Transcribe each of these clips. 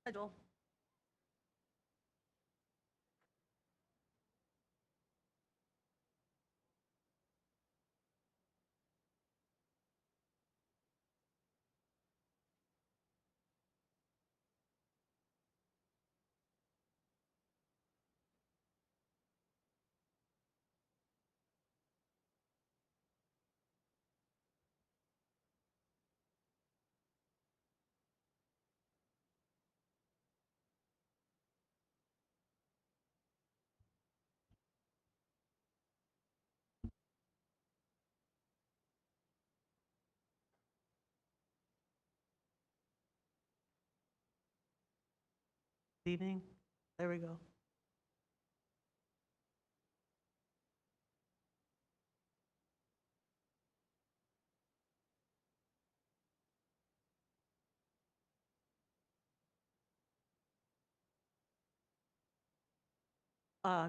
Hi, Joel. Good evening. There we go.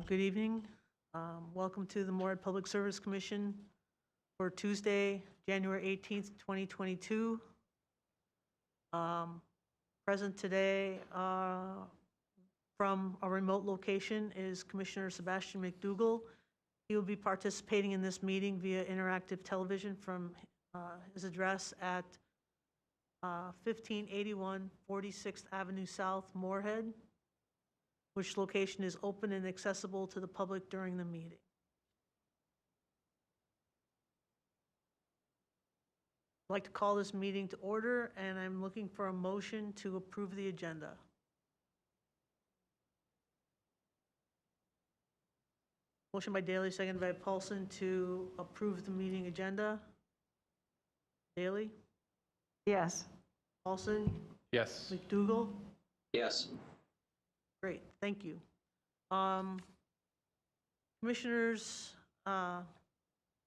Good evening. Welcome to the Moorhead Public Service Commission for Tuesday, January 18th, 2022. Present today from a remote location is Commissioner Sebastian McDougall. He will be participating in this meeting via interactive television from his address at 1581 46th Avenue South, Moorhead, which location is open and accessible to the public during the meeting. I'd like to call this meeting to order, and I'm looking for a motion to approve the agenda. Motion by Daly, seconded by Paulson to approve the meeting agenda. Daly? Yes. Paulson? Yes. McDougall? Yes. Great, thank you. Commissioners,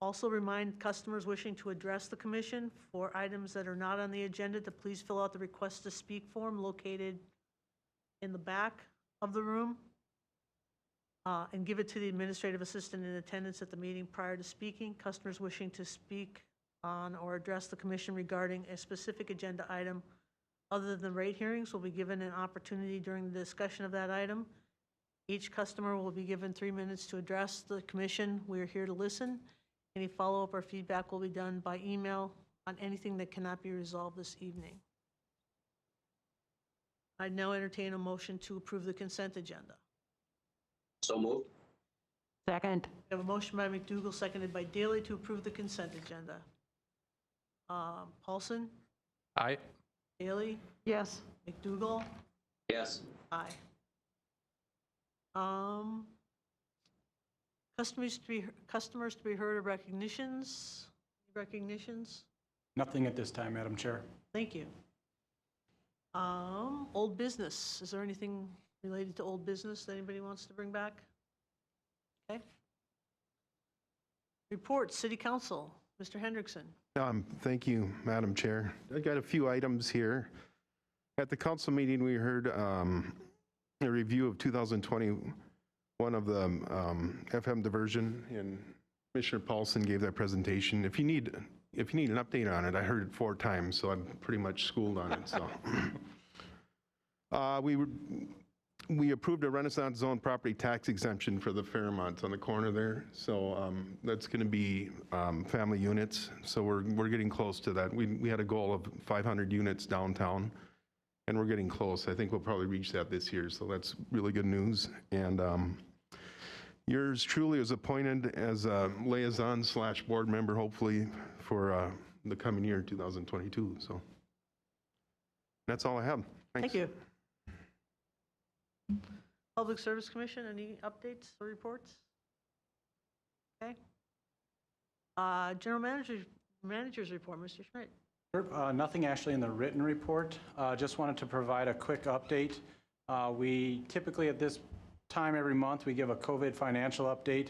also remind customers wishing to address the commission for items that are not on the agenda to please fill out the request to speak form located in the back of the room and give it to the administrative assistant in attendance at the meeting prior to speaking. Customers wishing to speak on or address the commission regarding a specific agenda item other than rate hearings will be given an opportunity during the discussion of that item. Each customer will be given 3 minutes to address the commission. We are here to listen. Any follow-up or feedback will be done by email on anything that cannot be resolved this evening. I now entertain a motion to approve the consent agenda. So moved. Second. We have a motion by McDougall, seconded by Daly to approve the consent agenda. Paulson? Aye. Daly? Yes. McDougall? Yes. Aye. Customers to be heard of recognitions? Recognitions? Nothing at this time, Madam Chair. Thank you. Old business. Is there anything related to old business that anybody wants to bring back? Okay. Reports, City Council. Mr. Hendrickson. Thank you, Madam Chair. I got a few items here. At the council meeting, we heard a review of 2021 of the FM diversion, and Commissioner Paulson gave that presentation. If you need an update on it, I heard it 4 times, so I'm pretty much schooled on it. So, we approved a Renaissance Zone property tax exemption for the Fairmont on the corner there. So that's going to be family units. So we're getting close to that. We had a goal of 500 units downtown, and we're getting close. I think we'll probably reach that this year. So that's really good news. And yours truly is appointed as a liaison/board member, hopefully for the coming year, 2022. So that's all I have. Thanks. Thank you. Public Service Commission, any updates or reports? Okay. General Manager's report, Mr. Schmidt. Nothing actually in the written report. Just wanted to provide a quick update. We typically at this time every month we give a COVID financial update.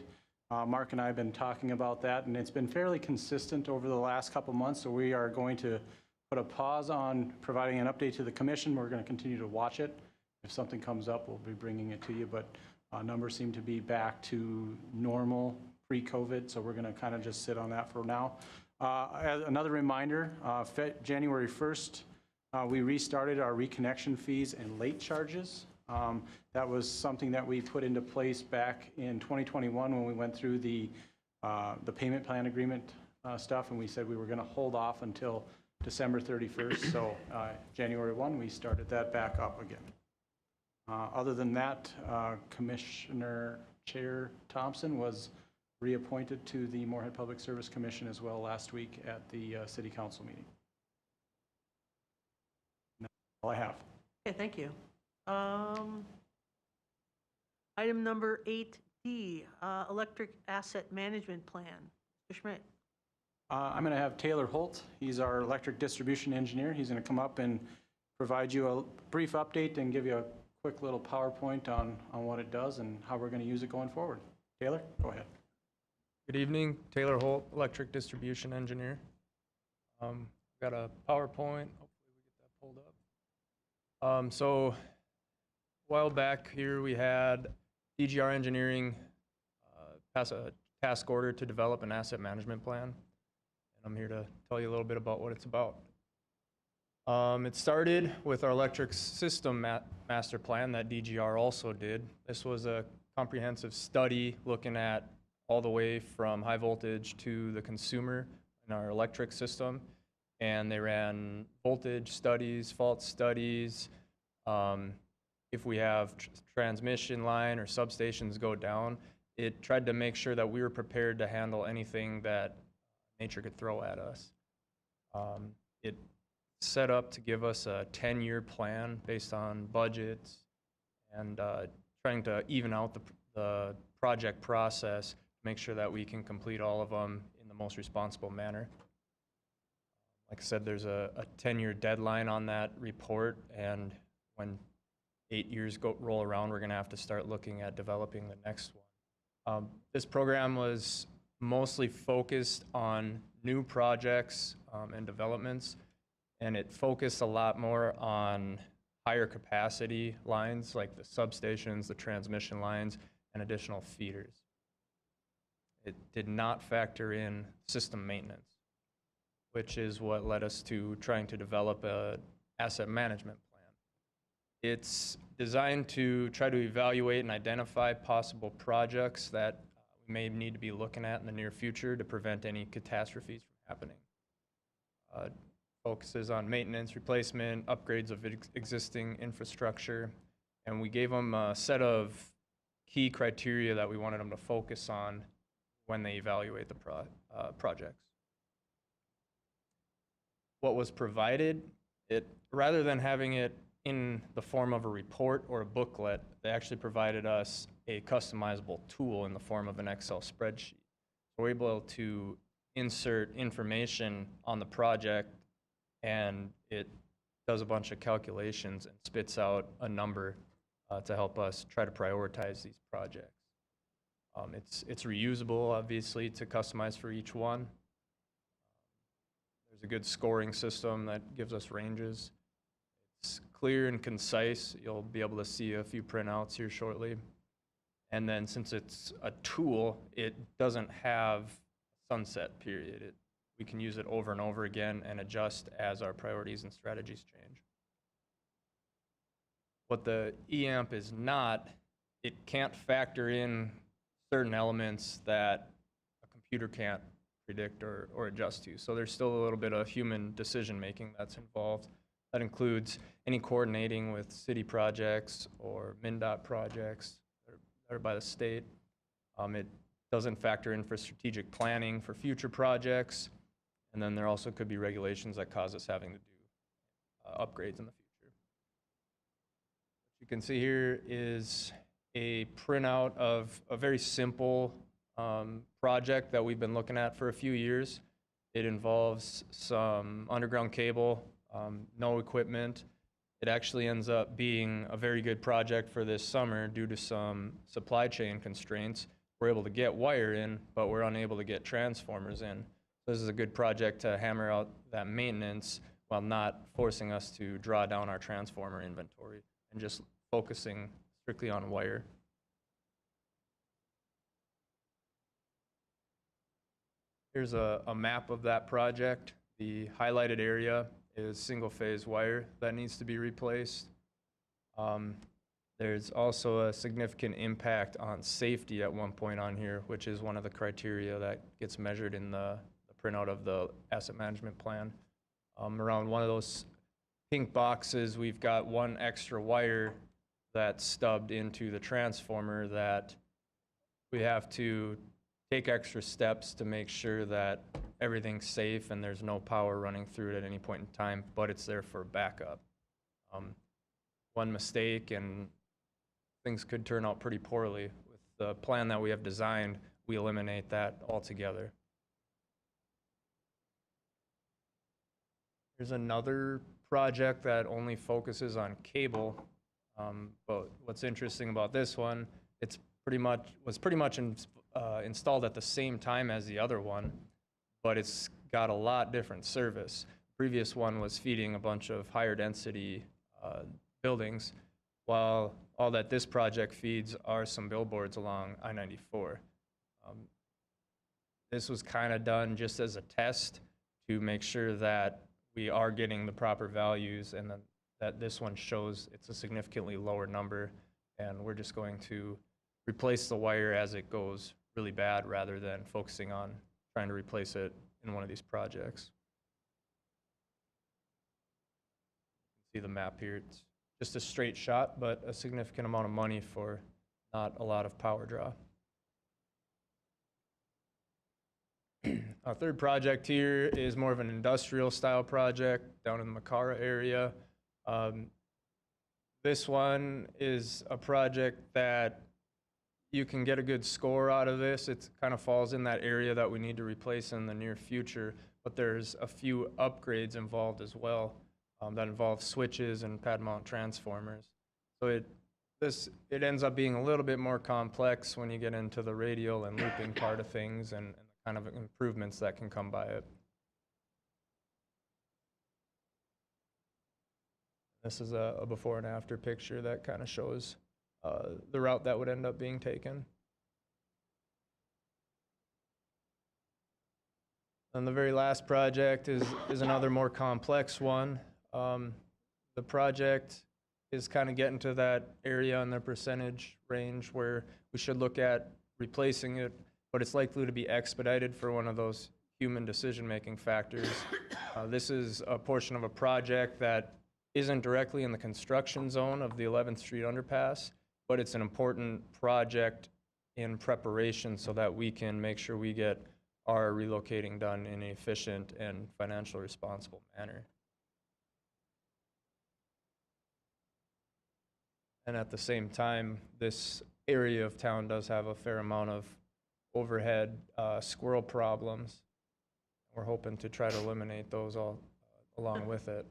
Mark and I have been talking about that, and it's been fairly consistent over the last couple months, so we are going to put a pause on providing an update to the commission. We're going to continue to watch it. If something comes up, we'll be bringing it to you, but numbers seem to be back to normal pre-COVID, so we're going to kind of just sit on that for now. As another reminder, January 1st, We restarted our reconnection fees and late charges. That was something that we put into place back in 2021 when we went through the payment plan agreement stuff, and we said we were going to hold off until December 31st. So January 1, we started that back up again. Other than that, Commissioner Chair Thompson was reappointed to the Moorhead Public Service Commission as well last week at the City Council meeting. That's all I have. Okay, thank you. Item number 8D, Electric Asset Management Plan. Mr. Schmidt. I'm going to have Taylor Holt. He's our electric distribution engineer. He's going to come up and provide you a brief update and give you a quick little PowerPoint on what it does and how we're going to use it going forward. Taylor, go ahead. Good evening, Taylor Holt, Electric Distribution Engineer. Got a PowerPoint, hopefully we get that pulled up. So a while back here we had DGR Engineering pass a task order to develop an asset management plan. And I'm here to tell you a little bit about what it's about. It started with our electric system master plan that DGR also did. This was a comprehensive study looking at all the way from high voltage to the consumer in our electric system. And they ran voltage studies, fault studies. If we have transmission line or substations go down, it tried to make sure that we were prepared to handle anything that nature could throw at us. It set up to give us a 10-year plan based on budgets and trying to even out the project process, make sure that we can complete all of them in the most responsible manner. Like I said, there's a 10-year deadline on that report, and when 8 years roll around, we're going to have to start looking at developing the next one. This program was mostly focused on new projects and developments, and it focused a lot more on higher capacity lines like the substations, the transmission lines, and additional feeders. It did not factor in system maintenance, which is what led us to trying to develop an asset management plan. It's designed to try to evaluate and identify possible projects that we may need to be looking at in the near future to prevent any catastrophes from happening. Focuses on maintenance, replacement, upgrades of existing infrastructure, and we gave them a set of key criteria that we wanted them to focus on when they evaluate the projects. What was provided, rather than having it in the form of a report or a booklet, they actually provided us a customizable tool in the form of an Excel spreadsheet. We're able to insert information on the project, and it does a bunch of calculations and spits out a number to help us try to prioritize these projects. It's reusable, obviously, to customize for each one. There's a good scoring system that gives us ranges. It's clear and concise. You'll be able to see a few printouts here shortly. And then since it's a tool, it doesn't have a sunset period. We can use it over and over again and adjust as our priorities and strategies change. What the EAMP is not, it can't factor in certain elements that a computer can't predict or adjust to. So there's still a little bit of human decision making that's involved. That includes any coordinating with city projects or MnDOT projects that are by the state. It doesn't factor in for strategic planning for future projects. And then there also could be regulations that cause us having to do upgrades in the future. What you can see here is a printout of a very simple project that we've been looking at for a few years. It involves some underground cable, no equipment. It actually ends up being a very good project for this summer due to some supply chain constraints. We're able to get wire in, but we're unable to get transformers in. This is a good project to hammer out that maintenance while not forcing us to draw down our transformer inventory and just focusing strictly on wire. Here's a map of that project. The highlighted area is single-phase wire that needs to be replaced. There's also a significant impact on safety at one point on here, which is one of the criteria that gets measured in the printout of the asset management plan. Around one of those pink boxes, we've got one extra wire that's stubbed into the transformer that we have to take extra steps to make sure that everything's safe and there's no power running through it at any point in time, but it's there for backup. One mistake and things could turn out pretty poorly. With the plan that we have designed, we eliminate that altogether. There's another project that only focuses on cable, but what's interesting about this one, was pretty much installed at the same time as the other one, but it's got a lot different service. Previous one was feeding a bunch of higher density buildings, while all that this project feeds are some billboards along I-94. This was kind of done just as a test to make sure that we are getting the proper values, and that this one shows it's a significantly lower number, and we're just going to replace the wire as it goes really bad rather than focusing on trying to replace it in one of these projects. See the map here. It's just a straight shot, but a significant amount of money for not a lot of power draw. Our third project here is more of an industrial style project down in the Macara area. This one is a project that you can get a good score out of this. It kind of falls in that area that we need to replace in the near future, but there's a few upgrades involved as well that involve switches and pad mount transformers. So it ends up being a little bit more complex when you get into the radial and looping part of things and the kind of improvements that can come by it. This is a before and after picture that kind of shows the route that would end up being taken. And the very last project is another more complex one. The project is kind of getting to that area in the percentage range where we should look at replacing it, but it's likely to be expedited for one of those human decision-making factors. This is a portion of a project that isn't directly in the construction zone of the 11th Street underpass, but it's an important project in preparation so that we can make sure we get our relocating done in an efficient and financially responsible manner. And at the same time, this area of town does have a fair amount of overhead squirrel problems. We're hoping to try to eliminate those all along with it.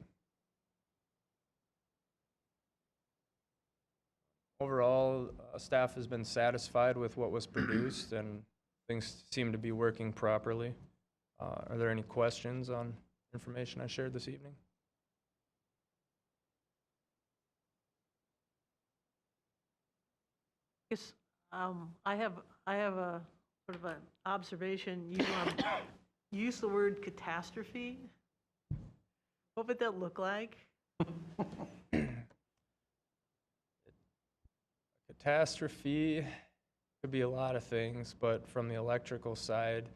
Overall, staff has been satisfied with what was produced and things seem to be working properly. Are there any questions on information I shared this evening? Yes, I have a sort of an observation. You use the word catastrophe. What would that look like? Catastrophe could be a lot of things, but from the electrical side,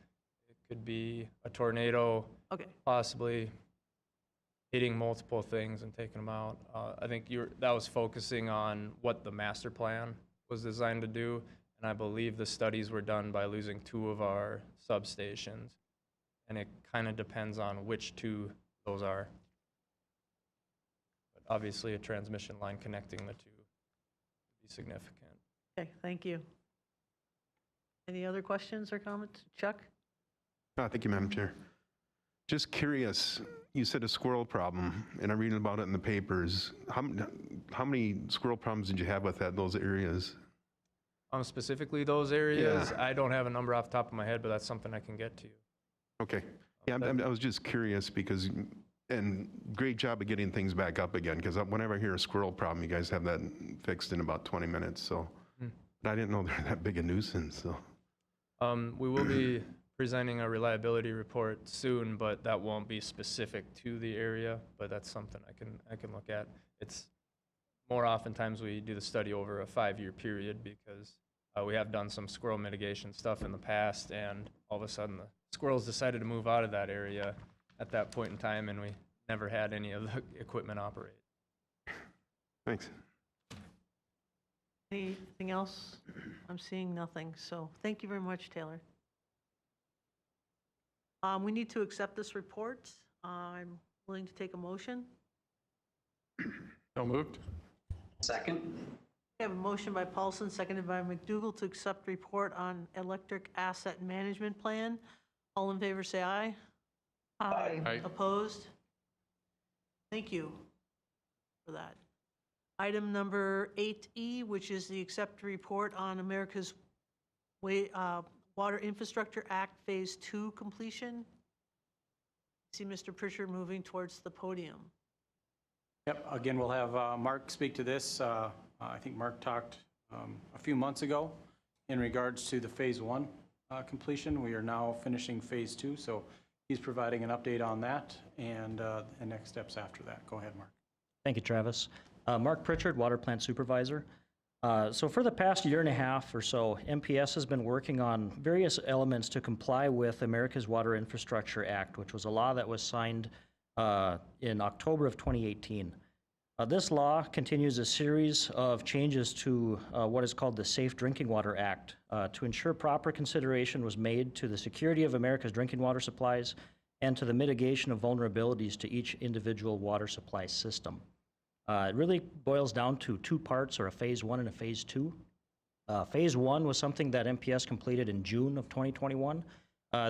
it could be a tornado, Okay. possibly hitting multiple things and taking them out. I think that was focusing on what the master plan was designed to do, and I believe the studies were done by losing 2 of our substations, and it kind of depends on which 2 those are. But obviously, a transmission line connecting the 2 would be significant. Okay, thank you. Any other questions or comments? Chuck? Thank you, Madam Chair. Just curious, you said a squirrel problem, and I'm reading about it in the papers. How many squirrel problems did you have with those areas? Specifically those areas, Yeah. I don't have a number off the top of my head, but that's something I can get to you. Okay. Yeah, I was just curious because, and great job of getting things back up again, because whenever I hear a squirrel problem, you guys have that fixed in about 20 minutes, so. But I didn't know they're that big a nuisance, so. We will be presenting a reliability report soon, but that won't be specific to the area, but that's something I can look at. It's more oftentimes we do the study over a 5-year period because we have done some squirrel mitigation stuff in the past, and all of a sudden the squirrels decided to move out of that area at that point in time, and we never had any of the equipment operate. Thanks. Anything else? I'm seeing nothing, so thank you very much, Taylor. We need to accept this report. I'm willing to take a motion. So moved. Second? We have a motion by Paulson, seconded by McDougal, to accept report on electric asset management plan. All in favor, say aye. Aye. Aye. Opposed? Thank you for that. Item number 8E, which is the accept report on America's Water Infrastructure Act Phase 2 completion. See Mr. Pritchard moving towards the podium. Yep, again, we'll have Mark speak to this. I think Mark talked a few months ago in regards to the Phase 1 completion. We are now finishing Phase 2, so he's providing an update on that and the next steps after that. Go ahead, Mark. Thank you, Travis. Mark Pritchard, Water Plant Supervisor. So for the past year and a half or so, MPS has been working on various elements to comply with America's Water Infrastructure Act, which was a law that was signed in October of 2018. This law continues a series of changes to what is called the Safe Drinking Water Act to ensure proper consideration was made to the security of America's drinking water supplies and to the mitigation of vulnerabilities to each individual water supply system. It really boils down to two parts, or a Phase 1 and a Phase 2. Phase 1 was something that MPS completed in June of 2021.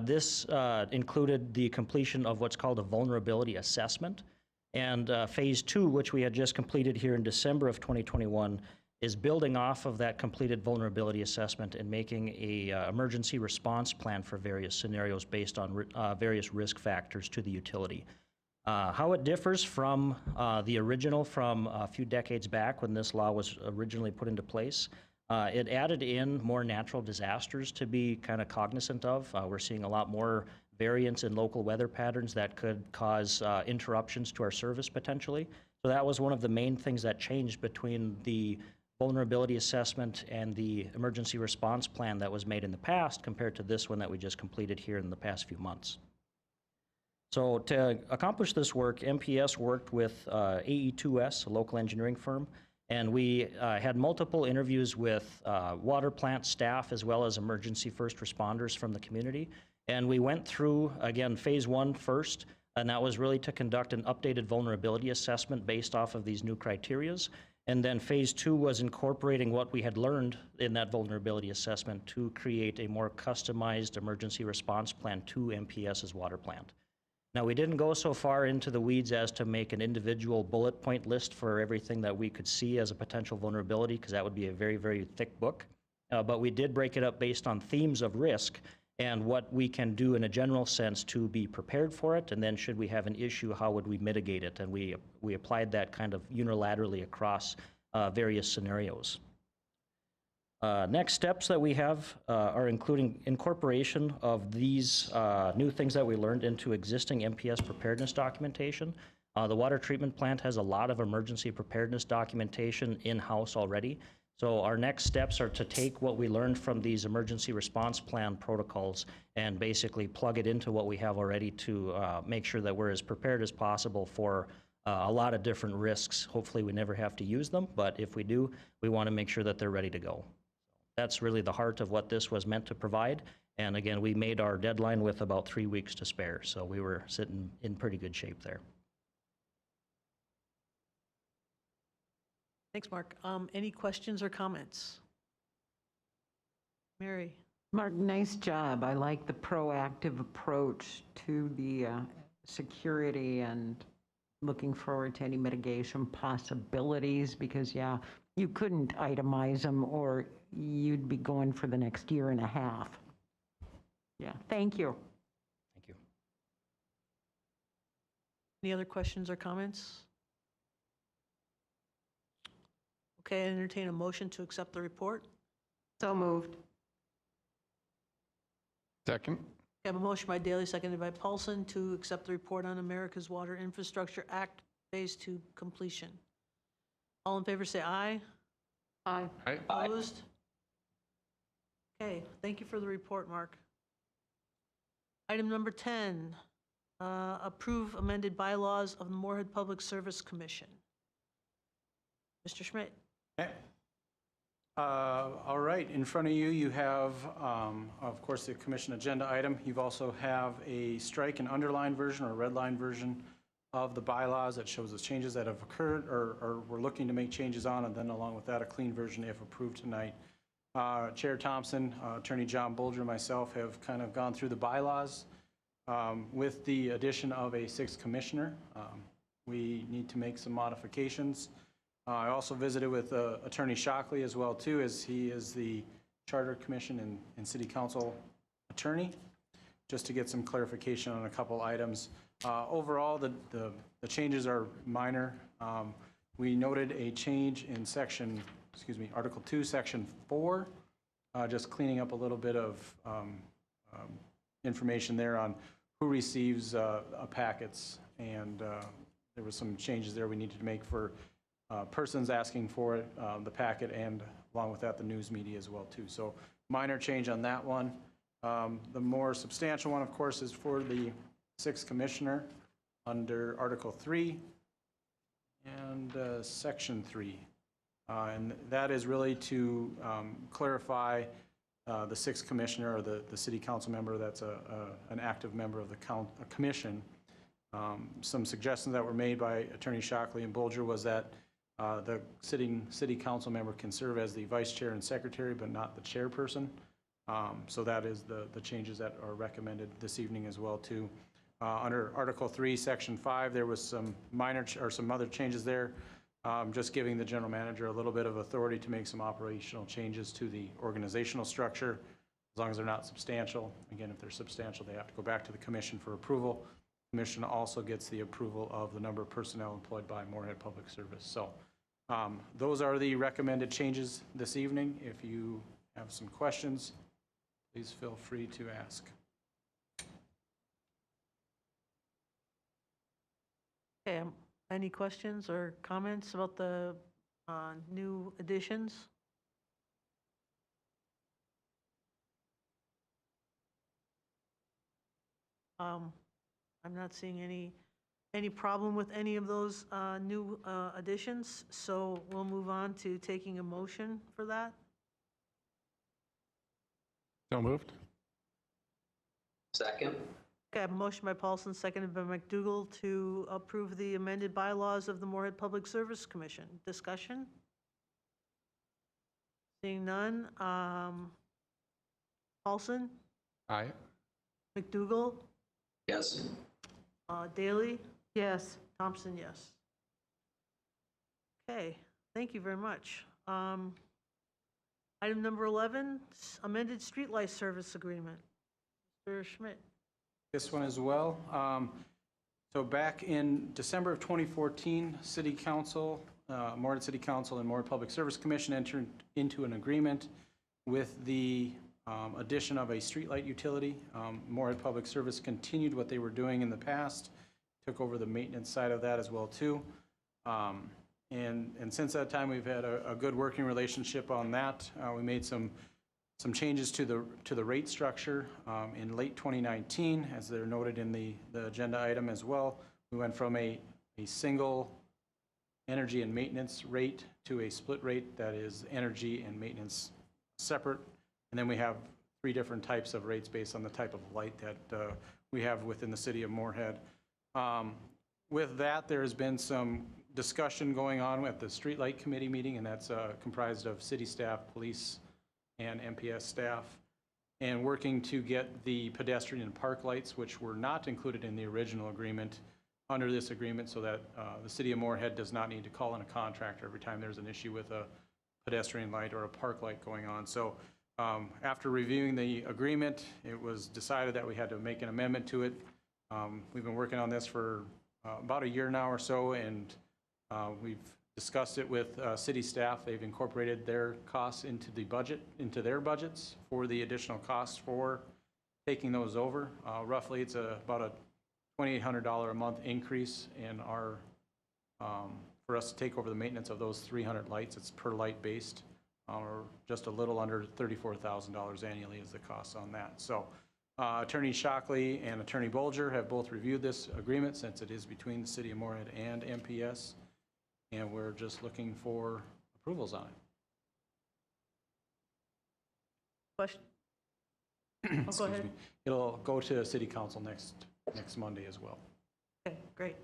This included the completion of what's called a vulnerability assessment. And Phase 2, which we had just completed here in December of 2021, is building off of that completed vulnerability assessment and making a emergency response plan for various scenarios based on various risk factors to the utility. How it differs from the original from a few decades back when this law was originally put into place, it added in more natural disasters to be kind of cognizant of. We're seeing a lot more variance in local weather patterns that could cause interruptions to our service potentially. So that was one of the main things that changed between the vulnerability assessment and the emergency response plan that was made in the past compared to this one that we just completed here in the past few months. So to accomplish this work, MPS worked with AE2S, a local engineering firm, and we had multiple interviews with water plant staff as well as emergency first responders from the community. And we went through, again, Phase 1 first, and that was really to conduct an updated vulnerability assessment based off of these new criterias. And then Phase 2 was incorporating what we had learned in that vulnerability assessment to create a more customized emergency response plan to MPS's water plant. Now, we didn't go so far into the weeds as to make an individual bullet point list for everything that we could see as a potential vulnerability, because that would be a very, very thick book. But we did break it up based on themes of risk and what we can do in a general sense to be prepared for it, and then should we have an issue, how would we mitigate it? And we applied that kind of unilaterally across various scenarios. Next steps that we have are including incorporation of these new things that we learned into existing MPS preparedness documentation. The water treatment plant has a lot of emergency preparedness documentation in-house already. So our next steps are to take what we learned from these emergency response plan protocols and basically plug it into what we have already to make sure that we're as prepared as possible for a lot of different risks. Hopefully we never have to use them, but if we do, we want to make sure that they're ready to go. That's really the heart of what this was meant to provide. And again, we made our deadline with about 3 weeks to spare, so we were sitting in pretty good shape there. Thanks, Mark. Any questions or comments? Mary? Mark, nice job. I like the proactive approach to the security and looking forward to any mitigation possibilities because, yeah, you couldn't itemize them or you'd be going for the next year and a half. Yeah, thank you. Thank you. Any other questions or comments? Okay, I entertain a motion to accept the report. So moved. Second. I have a motion by Daley, seconded by Paulson, to accept the report on America's Water Infrastructure Act Phase 2 completion. All in favor say aye. Aye. Aye. Opposed? Okay, thank you for the report, Mark. Item number 10, approve amended bylaws of the Moorhead Public Service Commission. Mr. Schmidt. Okay. All right, in front of you, you have, of course, the commission agenda item. You also have a strike and underline version or red line version of the bylaws that shows the changes that have occurred or we're looking to make changes on, and then along with that, a clean version if approved tonight. Chair Thompson, Attorney John Bolger, and myself have kind of gone through the bylaws with the addition of a sixth commissioner. We need to make some modifications. I also visited with Attorney Shockley as well, too, as he is the Charter Commission and City Council attorney, just to get some clarification on a couple items. Overall, the changes are minor. We noted a change in Article 2, Section 4, just cleaning up a little bit of information there on who receives packets, and there were some changes there we needed to make for persons asking for it, the packet, and along with that, the news media as well, too. So minor change on that one. The more substantial one, of course, is for the sixth commissioner under Article 3 and Section 3. And that is really to clarify the sixth commissioner or the city council member that's an active member of the commission. Some suggestions that were made by Attorney Shockley and Bolger was that the city council member can serve as the vice chair and secretary, but not the chairperson. So that is the changes that are recommended this evening as well, too. Under Article 3, Section 5, there was some minor or some other changes there, just giving the general manager a little bit of authority to make some operational changes to the organizational structure, as long as they're not substantial. Again, if they're substantial, they have to go back to the commission for approval. The commission also gets the approval of the number of personnel employed by Moorhead Public Service. So those are the recommended changes this evening. If you have some questions, please feel free to ask. Okay, any questions or comments about the new additions? I'm not seeing any problem with any of those new additions, so we'll move on to taking a motion for that. So moved. Second. Okay, I have a motion by Paulson, seconded by McDougall, to approve the amended bylaws of the Moorhead Public Service Commission. Discussion? Seeing none. Paulson? Aye. McDougall? Yes. Daley? Yes. Thompson, yes. Okay, thank you very much. Item number 11, amended streetlight service agreement. Mr. Schmidt. This one as well. So back in December of 2014, City Council, Moorhead City Council and Moorhead Public Service Commission entered into an agreement with the addition of a streetlight utility. Moorhead Public Service continued what they were doing in the past, took over the maintenance side of that as well too. And since that time, we've had a good working relationship on that. We made some changes to the rate structure in late 2019, as they're noted in the agenda item as well. We went from a single energy and maintenance rate to a split rate that is energy and maintenance separate. And then we have 3 different types of rates based on the type of light that we have within the city of Moorhead. With that, there has been some discussion going on at the Streetlight Committee meeting, and that's comprised of city staff, police, and MPS staff, and working to get the pedestrian and park lights, which were not included in the original agreement, under this agreement, so that the city of Moorhead does not need to call in a contractor every time there's an issue with a pedestrian light or a park light going on. So after reviewing the agreement, it was decided that we had to make an amendment to it. We've been working on this for about a year now or so, and we've discussed it with city staff. They've incorporated their costs into the budget, into their budgets for the additional costs for taking those over. Roughly, it's about a $2,800 a month increase in our, for us to take over the maintenance of those 300 lights. It's per light based, or just a little under $34,000 annually is the cost on that. So Attorney Shockley and Attorney Bolger have both reviewed this agreement since it is between the City of Moorhead and MPS, and we're just looking for approvals on it. Question? Oh, go Excuse ahead. me. It'll go to City Council next Monday as well. Okay, great.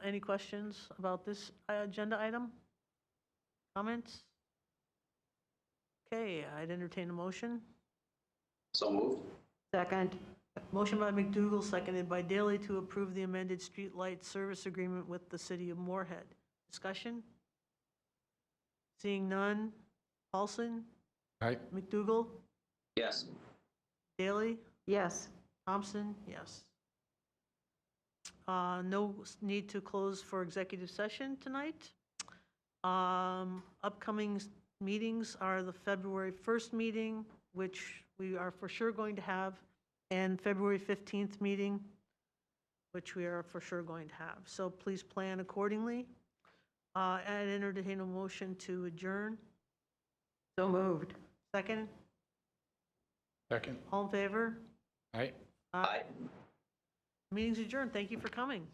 Any questions about this agenda item? Comments? Okay, I'd entertain a motion. So moved. Second. Motion by McDougal, seconded by Daley to approve the amended streetlight service agreement with the City of Moorhead. Discussion? Seeing none. Paulson? Aye. McDougal? Yes. Daley? Yes. Thompson? Yes. No need to close for executive session tonight. Upcoming meetings are the February 1st meeting, which we are for sure going to have, and February 15th meeting, which we are for sure going to have. So please plan accordingly. I'd entertain a motion to adjourn. So moved. Second? Second. All in favor? Aye. Aye. Meeting's adjourned. Thank you for coming.